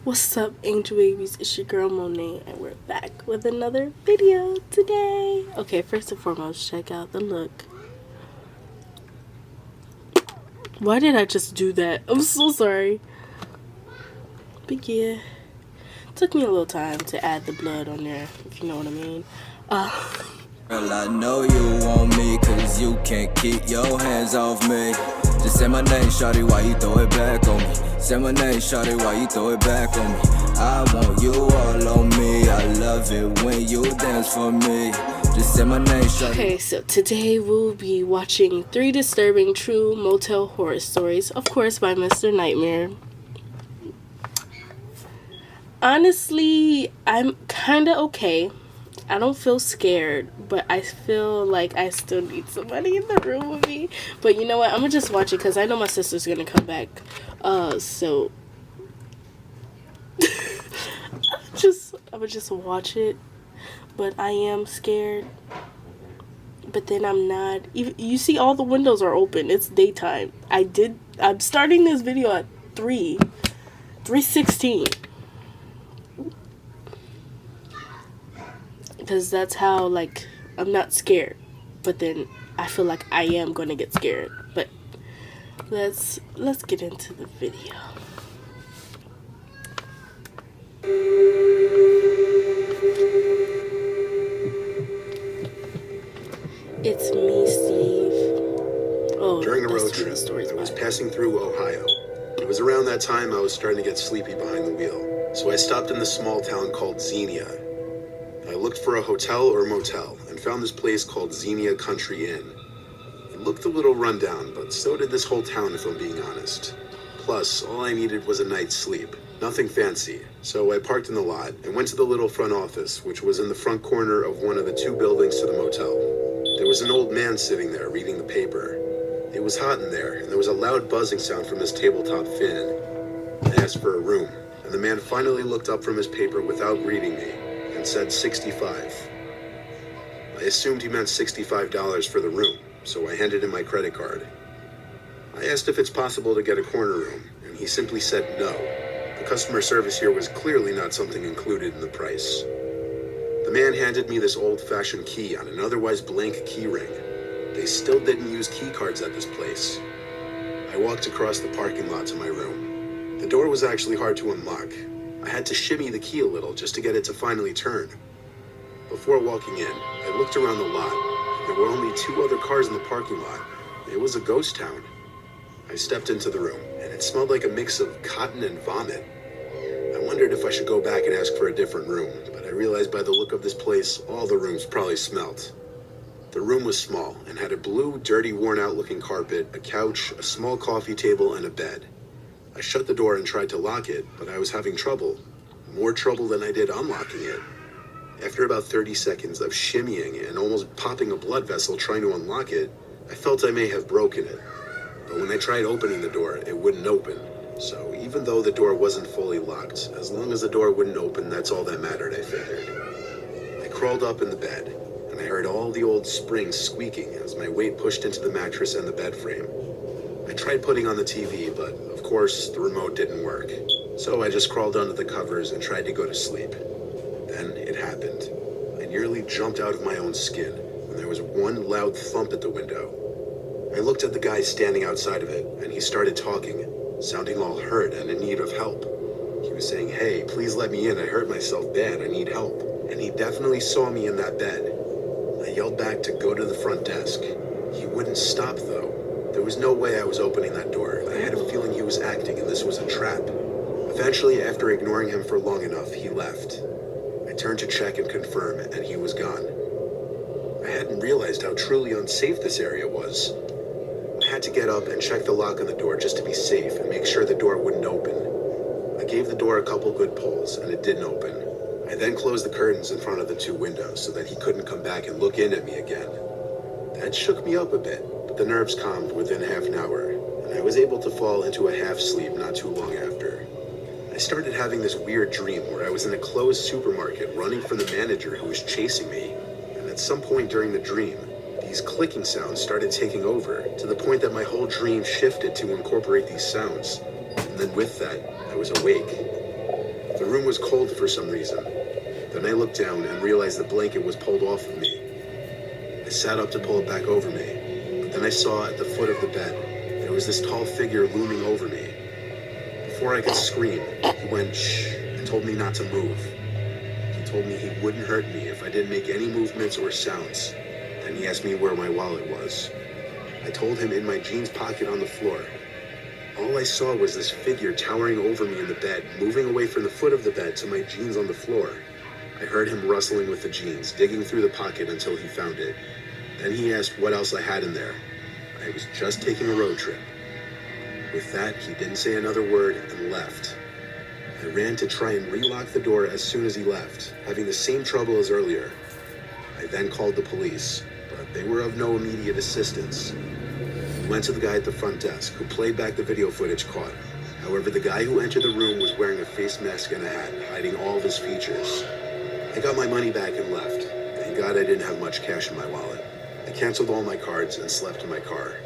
What's up, Angel Babies? It's your girl Monet, and we're back with another video today. Okay, first and foremost, check out the look. Why did I just do that? I'm so sorry. But yeah, took me a little time to add the blood on there, if you know what I mean. Girl, I know you want me, cause you can't keep your hands off me. Just say my name, shawty, why you throw it back on me? Say my name, shawty, why you throw it back on me? I want you all on me, I love it when you dance for me. Just say my name, shawty. Okay, so today we'll be watching 3 disturbing true motel horror stories, of course by Mr. Nightmare. Honestly, I'm kinda okay. I don't feel scared, but I feel like I still need somebody in the room with me. But you know what? I'm gonna just watch it because I know my sister's gonna come back. So I'm gonna just watch it. But I am scared. But then I'm not. You see, all the windows are open. It's daytime. I'm starting this video at 3:16. Because that's how, like, I'm not scared. But then I feel like I am going to get scared. But let's get into the video. It's me, Steve. Oh, during a road trip, I was passing through Ohio. It was around that time I was starting to get sleepy behind the wheel. So I stopped in this small town called Xenia. I looked for a hotel or motel and found this place called Xenia Country Inn. It looked a little rundown, but so did this whole town, if I'm being honest. Plus, all I needed was a night's sleep. Nothing fancy. So I parked in the lot and went to the little front office, which was in the front corner of one of the 2 buildings to the motel. There was an old man sitting there reading the paper. It was hot in there, and there was a loud buzzing sound from his tabletop fan. I asked for a room, and the man finally looked up from his paper without greeting me and said 65. I assumed he meant $65 for the room, so I handed him my credit card. I asked if it's possible to get a corner room, and he simply said no. The customer service here was clearly not something included in the price. The man handed me this old-fashioned key on an otherwise blank key ring. They still didn't use key cards at this place. I walked across the parking lot to my room. The door was actually hard to unlock. I had to shimmy the key a little just to get it to finally turn. Before walking in, I looked around the lot. There were only 2 other cars in the parking lot. It was a ghost town. I stepped into the room, and it smelled like a mix of cotton and vomit. I wondered if I should go back and ask for a different room, but I realized by the look of this place, all the rooms probably smelled. The room was small and had a blue, dirty, worn-out looking carpet, a couch, a small coffee table, and a bed. I shut the door and tried to lock it, but I was having trouble. More trouble than I did unlocking it. After about 30 seconds of shimmying and almost popping a blood vessel trying to unlock it, I felt I may have broken it. But when I tried opening the door, it wouldn't open. So even though the door wasn't fully locked, as long as the door wouldn't open, that's all that mattered, I figured. I crawled up in the bed, and I heard all the old springs squeaking as my weight pushed into the mattress and the bed frame. I tried putting on the TV, but of course the remote didn't work. So I just crawled under the covers and tried to go to sleep. Then it happened. I nearly jumped out of my own skin when there was one loud thump at the window. I looked at the guy standing outside of it, and he started talking, sounding all hurt and in need of help. He was saying, "Hey, please let me in. I hurt myself bad. I need help." And he definitely saw me in that bed. I yelled back to go to the front desk. He wouldn't stop, though. There was no way I was opening that door. I had a feeling he was acting and this was a trap. Eventually, after ignoring him for long enough, he left. I turned to check and confirm, and he was gone. I hadn't realized how truly unsafe this area was. I had to get up and check the lock on the door just to be safe and make sure the door wouldn't open. I gave the door a couple good pulls, and it didn't open. I then closed the curtains in front of the 2 windows so that he couldn't come back and look in at me again. That shook me up a bit, but the nerves calmed within half an hour, and I was able to fall into a half sleep not too long after. I started having this weird dream where I was in a closed supermarket running from the manager who was chasing me, and at some point during the dream, these clicking sounds started taking over, to the point that my whole dream shifted to incorporate these sounds. And then with that, I was awake. room was cold for some reason. Then I looked down and realized the blanket was pulled off of me. I sat up to pull it back over me, but then I saw at the foot of the bed, there was this tall figure looming over me. Before I could scream, he went shh and told me not to move. He told me he wouldn't hurt me if I didn't make any movements or sounds. Then he asked me where my wallet was. I told him in my jeans pocket on the floor. All I saw was this figure towering over me in the bed, moving away from the foot of the bed to my jeans on the floor. I heard him rustling with the jeans, digging through the pocket until he found it. Then he asked what else I had in there. I was just taking a road trip. With that, he didn't say another word and left. I ran to try and relock the door as soon as he left, having the same trouble as earlier. I then called the police, but they were of no immediate assistance. We went to the guy at the front desk, who played back the video footage caught. However, the guy who entered the room was wearing a face mask and a hat, hiding all of his features. I got my money back and left. Thank God I didn't have much cash in my wallet. I canceled all my cards and slept in my car.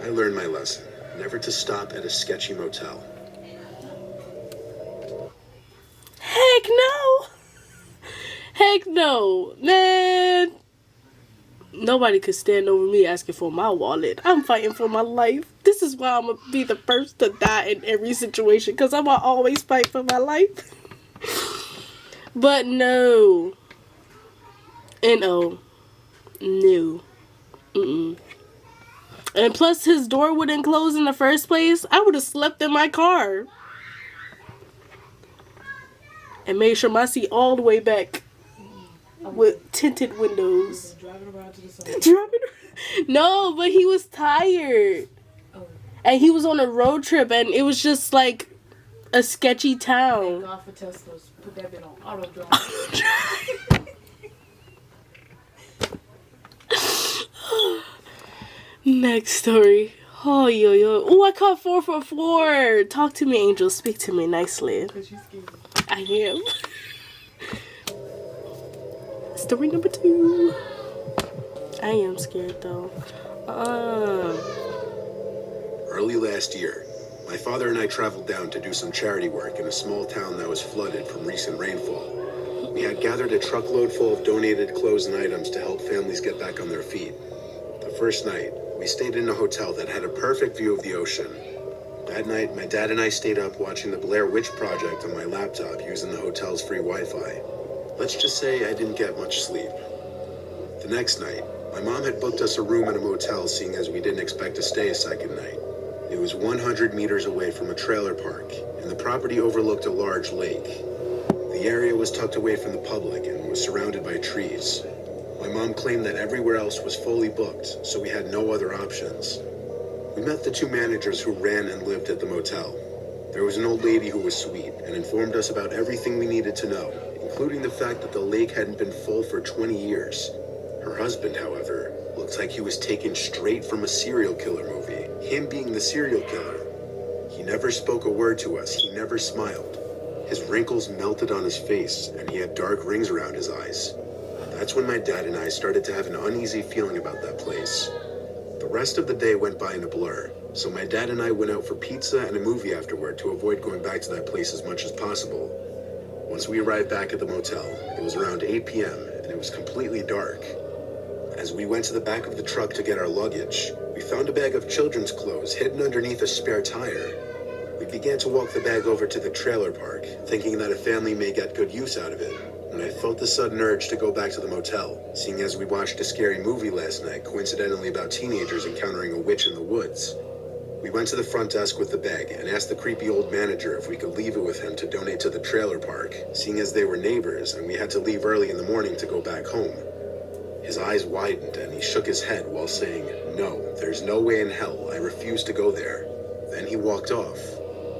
I learned my lesson. Never to stop at a sketchy motel. Heck no! Heck no, man. Nobody could stand over me asking for my wallet. I'm fighting for my life. This is why I'm gonna be the first to die in every situation, because I'm gonna always fight for my life. But no. N-O. No. Mm-mm. And plus, his door wouldn't close in the first place. I would have slept in my car. And made sure my seat all the way back with tinted windows. Driving around to the side. No, but he was tired. Oh. And he was on a road trip, and it was just like a sketchy town. God for Teslas. Put that bit on auto drive. Next story. Oh, yo, yo. Oh, I caught 444. Talk to me, Angel. Speak to me nicely. Because you're scared. I am. Story number 2. I am scared, though. Early last year, my father and I traveled down to do some charity work in a small town that was flooded from recent rainfall. We had gathered a truckload full of donated clothes and items to help families get back on their feet. The first night, we stayed in a hotel that had a perfect view of the ocean. That night, my dad and I stayed up watching the Blair Witch Project on my laptop using the hotel's free Wi-Fi. Let's just say I didn't get much sleep. The next night, my mom had booked us a room at a motel, seeing as we didn't expect to stay a second night. It was 100 meters away from a trailer park, and the property overlooked a large lake. The area was tucked away from the public and was surrounded by trees. My mom claimed that everywhere else was fully booked, so we had no other options. We met the 2 managers who ran and lived at the motel. There was an old lady who was sweet and informed us about everything we needed to know, including the fact that the lake hadn't been full for 20 years. Her husband, however, looked like he was taken straight from a serial killer movie, him being the serial killer. He never spoke a word to us, he never smiled. His wrinkles melted on his face, and he had dark rings around his eyes. That's when my dad and I started to have an uneasy feeling about that place. The rest of the day went by in a blur, so my dad and I went out for pizza and a movie afterward to avoid going back to that place as much as possible. Once we arrived back at the motel, it was around 8 p.m. and it was completely dark. As we went to the back of the truck to get our luggage, we found a bag of children's clothes hidden underneath a spare tire. We began to walk the bag over to the trailer park, thinking that a family may get good use out of it, when I felt the sudden urge to go back to the motel, seeing as we watched a scary movie last night, coincidentally about teenagers encountering a witch in the woods. We went to the front desk with the bag and asked the creepy old manager if we could leave it with him to donate to the trailer park, seeing as they were neighbors and we had to leave early in the morning to go back home. His eyes widened and he shook his head while saying, "No, there's no way in hell, I refuse to go there." Then he walked off.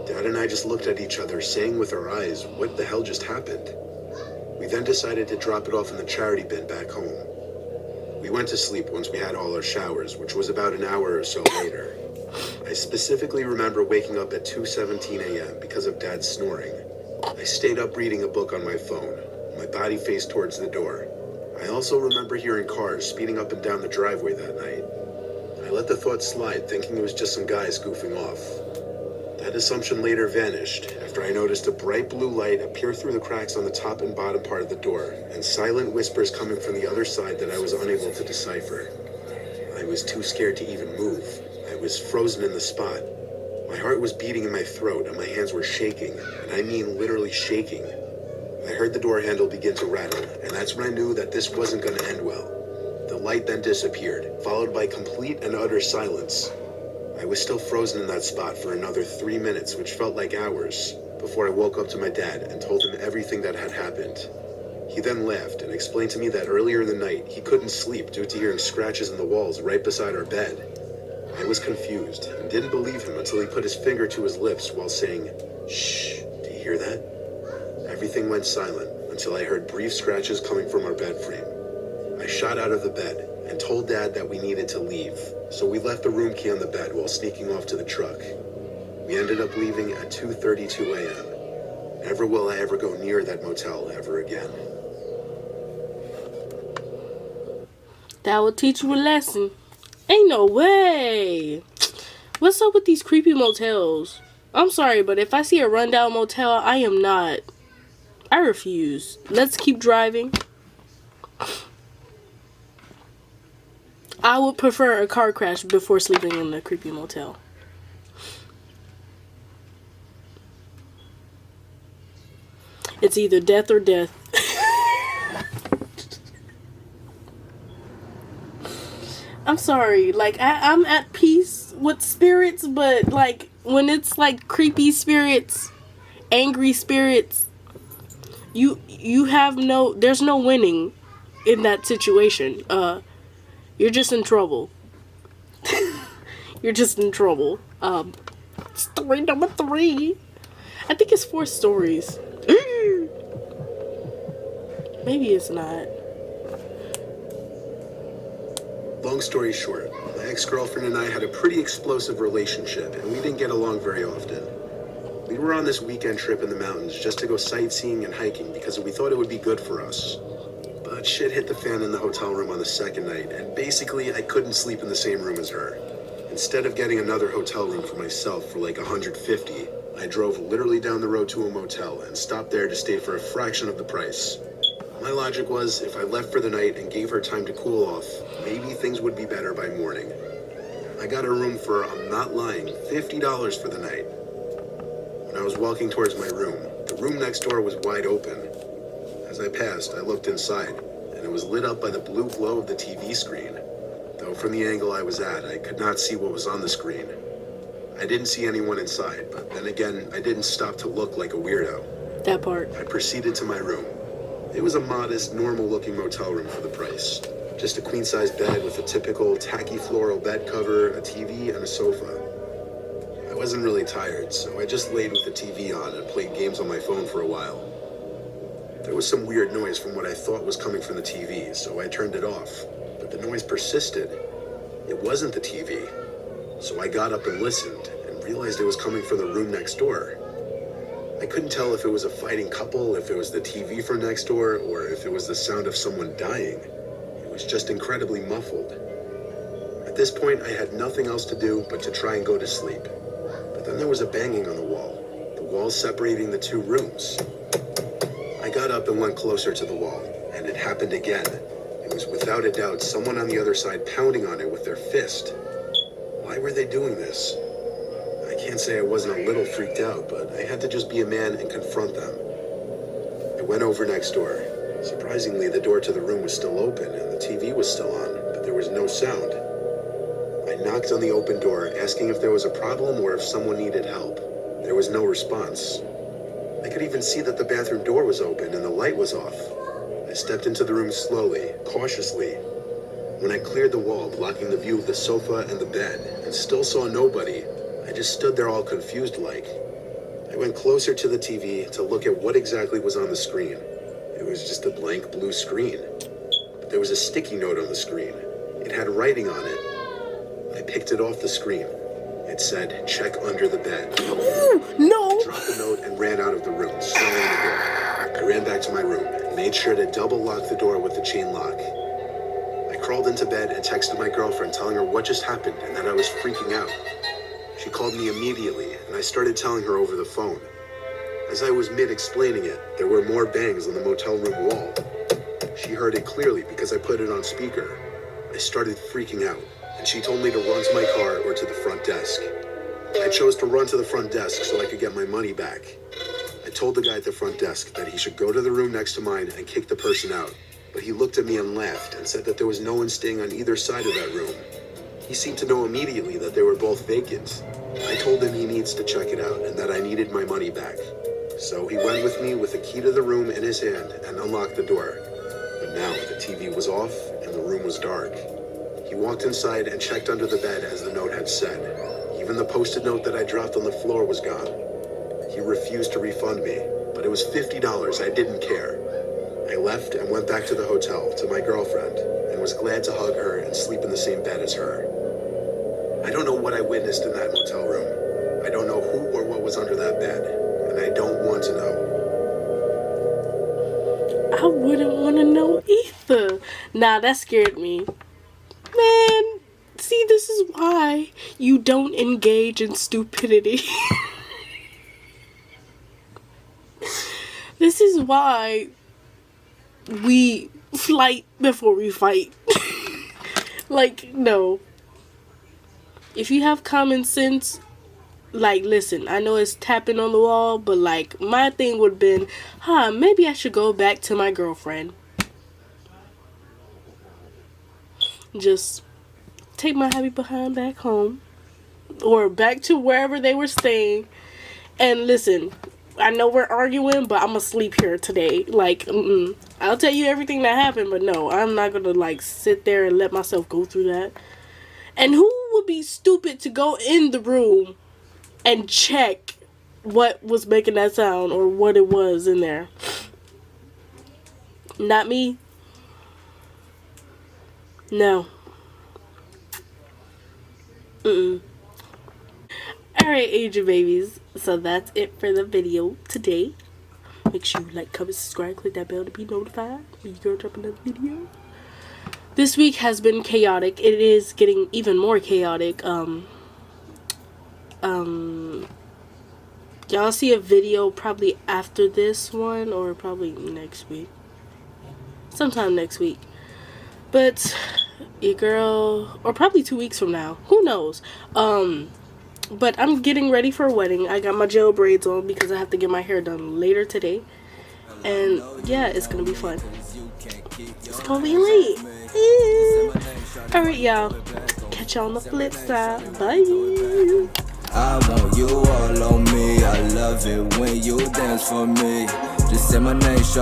Dad and I just looked at each other, saying with our eyes, "What the hell just happened?" We then decided to drop it off in the charity bin back home. We went to sleep once we had all our showers, which was about an hour or so later. I specifically remember waking up at 2:17 a.m. because of Dad's snoring. I stayed up reading a book on my phone, my body faced towards the door. I also remember hearing cars speeding up and down the driveway that night. I let the thought slide, thinking it was just some guys goofing off. That assumption later vanished after I noticed a bright blue light appear through the cracks on the top and bottom part of the door, and silent whispers coming from the other side that I was unable to decipher. I was too scared to even move. I was frozen in the spot. My heart was beating in my throat and my hands were shaking, and I mean literally shaking. I heard the door handle begin to rattle, and that's when I knew that this wasn't going to end well. The light then disappeared, followed by complete and utter silence. I was still frozen in that spot for another 3 minutes, which felt like hours, before I woke up to my dad and told him everything that had happened. He then laughed and explained to me that earlier in the night he couldn't sleep due to hearing scratches in the walls right beside our bed. I was confused and didn't believe him until he put his finger to his lips while saying, "Shh, do you hear that?" Everything went silent until I heard brief scratches coming from our bed frame. I shot out of the bed and told Dad that we needed to leave, so we left the room key on the bed while sneaking off to the truck. We ended up leaving at 2:32 a.m. Never will I ever go near that motel ever again. That will teach you a lesson. Ain't no way. What's up with these creepy motels? I'm sorry, but if I see a rundown motel, I am not. I refuse. Let's keep driving. I would prefer a car crash before sleeping in a creepy motel. It's either death or death. I'm sorry, like I'm at peace with spirits, but like when it's like creepy spirits, angry spirits, you have there's no winning in that situation. You're just in trouble. You're just in trouble. Story number 3. I think it's 4 stories. Maybe it's not. Long story short, my ex-girlfriend and I had a pretty explosive relationship, and we didn't get along very often. We were on this weekend trip in the mountains just to go sightseeing and hiking because we thought it would be good for us. But shit hit the fan in the hotel room on the second night, and basically I couldn't sleep in the same room as her. Instead of getting another hotel room for myself for like $150, I drove literally down the road to a motel and stopped there to stay for a fraction of the price. My logic was, if I left for the night and gave her time to cool off, maybe things would be better by morning. I got a room for, I'm not lying, $50 for the night. When I was walking towards my room, the room next door was wide open. As I passed, I looked inside, and it was lit up by the blue glow of the TV screen. Though from the angle I was at, I could not see what was on the screen. I didn't see anyone inside, but then again, I didn't stop to look like a weirdo. That part. I proceeded to my room. It was a modest, normal-looking motel room for the price. Just a queen-size bed with a typical tacky floral bed cover, a TV, and a sofa. I wasn't really tired, so I just laid with the TV on and played games on my phone for a while. There was some weird noise from what I thought was coming from the TV, so I turned it off. But the noise persisted. It wasn't the TV. So I got up and listened, and realized it was coming from the room next door. I couldn't tell if it was a fighting couple, if it was the TV from next door, or if it was the sound of someone dying. It was just incredibly muffled. At this point, I had nothing else to do but to try and go to sleep. But then there was a banging on the wall separating the 2 rooms. I got up and went closer to the wall, and it happened again. It was without a doubt someone on the other side pounding on it with their fist. Why were they doing this? I can't say I wasn't a little freaked out, but I had to just be a man and confront them. I went over next door. Surprisingly, the door to the room was still open and the TV was still on, but there was no sound. I knocked on the open door, asking if there was a problem or if someone needed help. There was no response. I could even see that the bathroom door was open and the light was off. I stepped into the room slowly, cautiously. When I cleared the wall, blocking the view of the sofa and the bed, and still saw nobody, I just stood there all confused like. I went closer to the TV to look at what exactly was on the screen. It was just a blank blue screen. But there was a sticky note on the screen. It had writing on it. I picked it off the screen. It said, "Check under the bed." No! I dropped the note and ran out of the room, slamming the door. I ran back to my room and made sure to double lock the door with the chain lock. I crawled into bed and texted my girlfriend telling her what just happened and that I was freaking out. She called me immediately, and I started telling her over the phone. As I was mid-explaining it, there were more bangs on the motel room wall. She heard it clearly because I put it on speaker. I started freaking out, and she told me to run to my car or to the front desk. I chose to run to the front desk so I could get my money back. I told the guy at the front desk that he should go to the room next to mine and kick the person out, but he looked at me and laughed and said that there was no one staying on either side of that room. He seemed to know immediately that they were both vacant. I told him he needs to check it out and that I needed my money back. So he went with me with the key to the room in his hand and unlocked the door. But now the TV was off and the room was dark. He walked inside and checked under the bed as the note had said. Even the post-it note that I dropped on the floor was gone. He refused to refund me, but it was $50. I didn't care. I left and went back to the hotel to my girlfriend and was glad to hug her and sleep in the same bed as her. I don't know what I witnessed in that motel room. I don't know who or what was under that bed, and I don't want to know. I wouldn't want to know either. Nah, that scared me. Man, see, this is why you don't engage in stupidity. This is why we flight before we fight. Like, no. If you have common sense, like, listen, I know it's tapping on the wall, but, like, my thing would have been, maybe I should go back to my girlfriend. Just take my happy behind back home. Or back to wherever they were staying. And listen, I know we're arguing, but I'm gonna sleep here today. Like, I'll tell you everything that happened, but no, I'm not gonna, like, sit there and let myself go through that. And who would be stupid to go in the room and check what was making that sound or what it was in there? Not me. No. Alright, Angel Babies. So that's it for the video today. Make sure you like, comment, subscribe, click that bell to be notified when your girl drop another video. This week has been chaotic. It is getting even more chaotic. Y'all see a video probably after this one or probably next week. Sometime next week. But your girl, or probably 2 weeks from now. Who knows? But I'm getting ready for a wedding. I got my gel braids on because I have to get my hair done later today. And yeah, it's gonna be fun. It's gonna be late. Alright, y'all. Catch y'all on the flip side. Bye. I want you all on me. I love it when you dance for me. Just say my name, shawty.